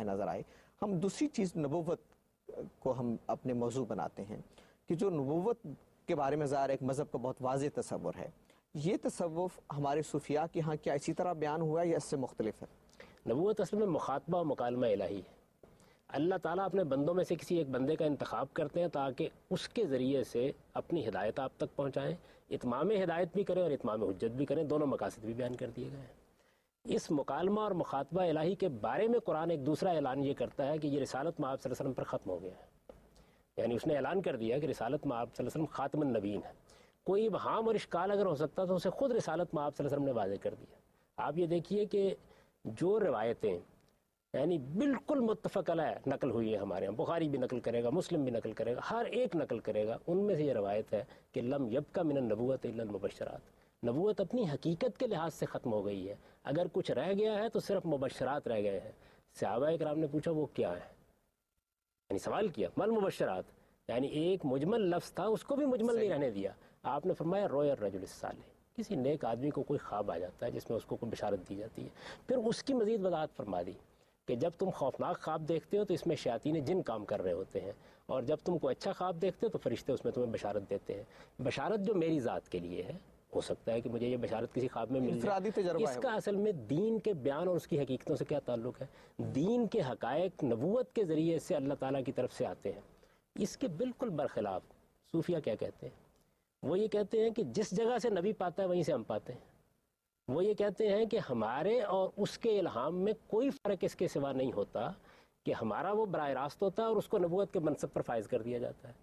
چاہے نظر آئے. ہم دوسری چیز نبوت کو ہم اپنے موضوع بناتے ہیں کہ جو نبوت کے بارے میں ظاہر ایک مذہب کا بہت واضح تصور ہے. یہ تصوف ہمارے صوفیاء کے ہاں کیا اسی طرح بیان ہوا ہے یا اس سے مختلف ہے؟ نبوت اصل میں مخاطبہ و مکالمہ الہی ہے. اللہ تعالیٰ اپنے بندوں میں سے کسی ایک بندے کا انتخاب کرتے ہیں تاکہ اس کے ذریعے سے اپنی ہدایت آپ تک پہنچائیں. اتمام ہدایت بھی کریں اور اتمام حجت بھی کریں. دونوں مقاصد بھی بیان کر دیے گئے ہیں. اس مکالمہ اور مخاطبہ الہی کے بارے میں قرآن ایک دوسرا اعلان یہ کرتا ہے کہ یہ رسالت مآب صلی اللہ علیہ وسلم پر ختم ہو گیا ہے. یعنی اس نے اعلان کر دیا کہ رسالت مآب صلی اللہ علیہ وسلم خاتم النبیین ہے. کوئی ابہام اور اشکال اگر ہو سکتا تو اسے خود رسالت مآب صلی اللہ علیہ وسلم نے واضح کر دیا. آپ یہ دیکھیے کہ جو روایتیں یعنی بالکل متفق علیہ نقل ہوئی ہے ہمارے یہاں، بخاری بھی نقل کرے گا، مسلم بھی نقل کرے گا، ہر ایک نقل کرے گا، ان میں سے یہ روایت ہے کہ لم یبقى من النبوۃ الا المبشرات. نبوت اپنی حقیقت کے لحاظ سے ختم ہو گئی ہے. اگر کچھ رہ گیا ہے تو صرف مبشرات رہ گئے ہیں. صحابہ کرام نے پوچھا وہ کیا ہے، یعنی سوال کیا مل مبشرات، یعنی ایک مجمل لفظ تھا اس کو بھی مجمل نہیں رہنے دیا. آپ نے فرمایا رویا الرجل الصالح، کسی نیک آدمی کو کوئی خواب آ جاتا ہے جس میں اس کو کوئی بشارت دی جاتی ہے. پھر اس کی مزید وضاحت فرما دی کہ جب تم خوفناک خواب دیکھتے ہو تو اس میں شیاطین جن کام کر رہے ہوتے ہیں، اور جب تم کو اچھا خواب دیکھتے ہو تو فرشتے اس میں تمہیں بشارت دیتے ہیں. بشارت جو میری ذات کے لیے ہے، ہو سکتا ہے کہ مجھے یہ بشارت کسی خواب میں مل جائے. اس کا اصل میں دین کے بیان اور اس کی حقیقتوں سے کیا تعلق ہے؟ دین کے حقائق نبوت کے ذریعے سے اللہ تعالیٰ کی طرف سے آتے ہیں. اس کے بالکل برخلاف صوفیہ کیا کہتے ہیں؟ وہ یہ کہتے ہیں کہ جس جگہ سے نبی پاتا ہے وہیں سے ہم پاتے ہیں. وہ یہ کہتے ہیں کہ ہمارے اور اس کے الہام میں کوئی فرق اس کے سوا نہیں ہوتا، کہ ہمارا وہ براہ راست ہوتا ہے اور اس کو نبوت کے منصب پر فائز کر دیا جاتا ہے.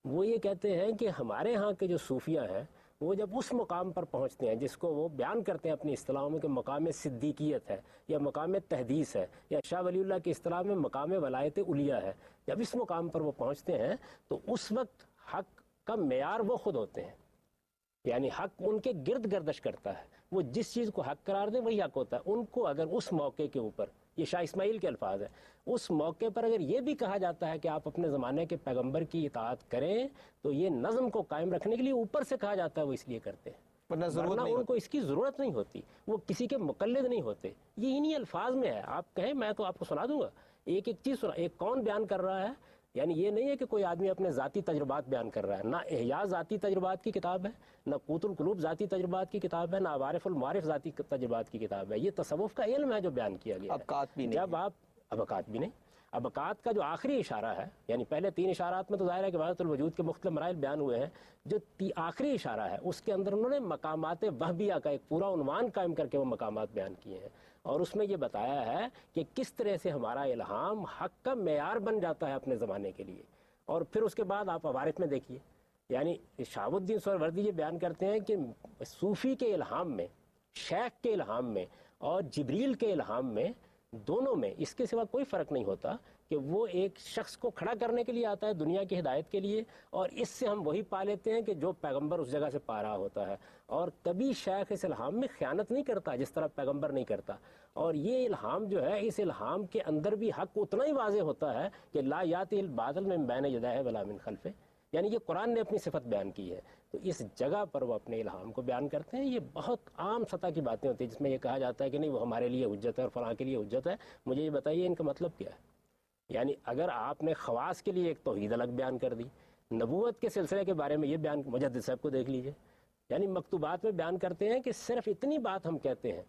وہ یہ کہتے ہیں کہ ہمارے ہاں کے جو صوفیہ ہیں وہ جب اس مقام پر پہنچتے ہیں جس کو وہ بیان کرتے ہیں اپنی اصطلاحوں میں کہ مقام صدیقیت ہے یا مقام تحدیث ہے یا شاہ ولی اللہ کی اصطلاح میں مقام ولایت علیہ ہے، جب اس مقام پر وہ پہنچتے ہیں تو اس وقت حق کا معیار وہ خود ہوتے ہیں. یعنی حق ان کے گرد گردش کرتا ہے، وہ جس چیز کو حق قرار دیں وہی حق ہوتا ہے. ان کو اگر اس موقع کے اوپر، یہ شاہ اسماعیل کے الفاظ ہیں، اس موقع پر اگر یہ بھی کہا جاتا ہے کہ آپ اپنے زمانے کے پیغمبر کی اطاعت کریں تو یہ نظم کو قائم رکھنے کے لیے اوپر سے کہا جاتا ہے، وہ اس لیے کرتے ہیں، ورنہ ان کو اس کی ضرورت نہیں ہوتی. وہ کسی کے مقلد نہیں ہوتے. یہ انہی الفاظ میں ہے. آپ کہیں میں تو آپ کو سنا دوں گا ایک ایک چیز. سنا ایک کون بیان کر رہا ہے، یعنی یہ نہیں ہے کہ کوئی آدمی اپنے ذاتی تجربات بیان کر رہا ہے. نہ احیاء ذاتی تجربات کی کتاب ہے، نہ قوت القلوب ذاتی تجربات کی کتاب ہے، نہ عوارف المعارف ذاتی تجربات کی کتاب ہے. یہ تصوف کا علم ہے جو بیان کیا گیا ہے. ابقات بھی نہیں. جب آپ ابقات بھی نہیں، ابقات کا جو آخری اشارہ ہے، یعنی پہلے 3 اشارات میں تو ظاہر ہے کہ وحدت الوجود کے مختلف مراحل بیان ہوئے ہیں. جو آخری اشارہ ہے اس کے اندر انہوں نے مقامات وہبیہ کا ایک پورا عنوان قائم کر کے وہ مقامات بیان کیے ہیں، اور اس میں یہ بتایا ہے کہ کس طرح سے ہمارا الہام حق کا معیار بن جاتا ہے اپنے زمانے کے لیے. اور پھر اس کے بعد آپ عوارف میں دیکھیے، یعنی شہاب الدین سہروردی یہ بیان کرتے ہیں کہ صوفی کے الہام میں، شیخ کے الہام میں اور جبریل کے الہام میں، دونوں میں اس کے سوا کوئی فرق نہیں ہوتا کہ وہ ایک شخص کو کھڑا کرنے کے لیے آتا ہے دنیا کی ہدایت کے لیے، اور اس سے ہم وہی پا لیتے ہیں کہ جو پیغمبر اس جگہ سے پا رہا ہوتا ہے. اور کبھی شیخ اس الہام میں خیانت نہیں کرتا جس طرح پیغمبر نہیں کرتا. اور یہ الہام جو ہے، اس الہام کے اندر بھی حق اتنا ہی واضح ہوتا ہے کہ لا یاتی الباطل من بین یدیہ ولا من خلفہ. یعنی یہ قرآن نے اپنی صفت بیان کی ہے، تو اس جگہ پر وہ اپنے الہام کو بیان کرتے ہیں. یہ بہت عام سطح کی باتیں ہوتی ہیں جس میں یہ کہا جاتا ہے کہ نہیں وہ ہمارے لیے حجت ہے اور فلاں کے لیے حجت ہے. مجھے یہ بتائیے ان کا مطلب کیا ہے؟ یعنی اگر آپ نے خواص کے لیے ایک توحید الگ بیان کر دی، نبوت کے سلسلے کے بارے میں یہ بیان، مجدد صاحب کو دیکھ لیجئے، یعنی مکتوبات میں بیان کرتے ہیں کہ صرف اتنی بات ہم کہتے ہیں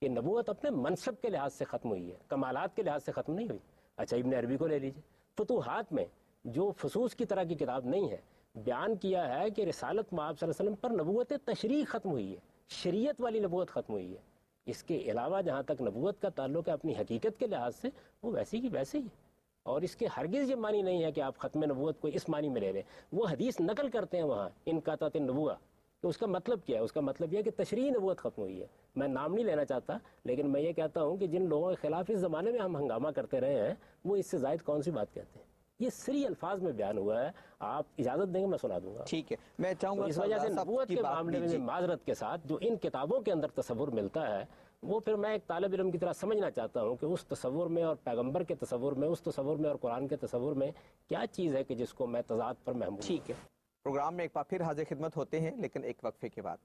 کہ نبوت اپنے منصب کے لحاظ سے ختم ہوئی ہے، کمالات کے لحاظ سے ختم نہیں ہوئی. اچھا ابن عربی کو لے لیجئے، فتوحات میں جو فصوص کی طرح کی کتاب نہیں ہے، بیان کیا ہے کہ رسالت مآب صلی اللہ علیہ وسلم پر نبوت تشریع ختم ہوئی ہے، شریعت والی نبوت ختم ہوئی ہے. اس کے علاوہ جہاں تک نبوت کا تعلق ہے اپنی حقیقت کے لحاظ سے، وہ ویسی کی ویسے ہی ہے. اور اس کے ہرگز یہ معنی نہیں ہے کہ آپ ختم نبوت کو اس معنی میں لے لیں. وہ حدیث نقل کرتے ہیں وہاں ان قطعت النبوہ، تو اس کا مطلب کیا ہے؟ اس کا مطلب یہ ہے کہ تشریعی نبوت ختم ہوئی ہے. میں نام نہیں لینا چاہتا، لیکن میں یہ کہتا ہوں کہ جن لوگوں کے خلاف اس زمانے میں ہم ہنگامہ کرتے رہے ہیں وہ اس سے زائد کون سی بات کہتے ہیں. یہ سری الفاظ میں بیان ہوا ہے. آپ اجازت دیں گے میں سنا دوں گا. ٹھیک ہے. میں چاہوں گا اس وجہ سے نبوت کے معاملے میں معذرت کے ساتھ جو ان کتابوں کے اندر تصور ملتا ہے، وہ پھر میں ایک طالب علم کی طرح سمجھنا چاہتا ہوں کہ اس تصور میں اور پیغمبر کے تصور میں، اس تصور میں اور قرآن کے تصور میں کیا چیز ہے کہ جس کو میں تضاد پر محمول. ٹھیک ہے. پروگرام میں ایک بار پھر حاضر خدمت ہوتے ہیں لیکن ایک وقفے کے بعد.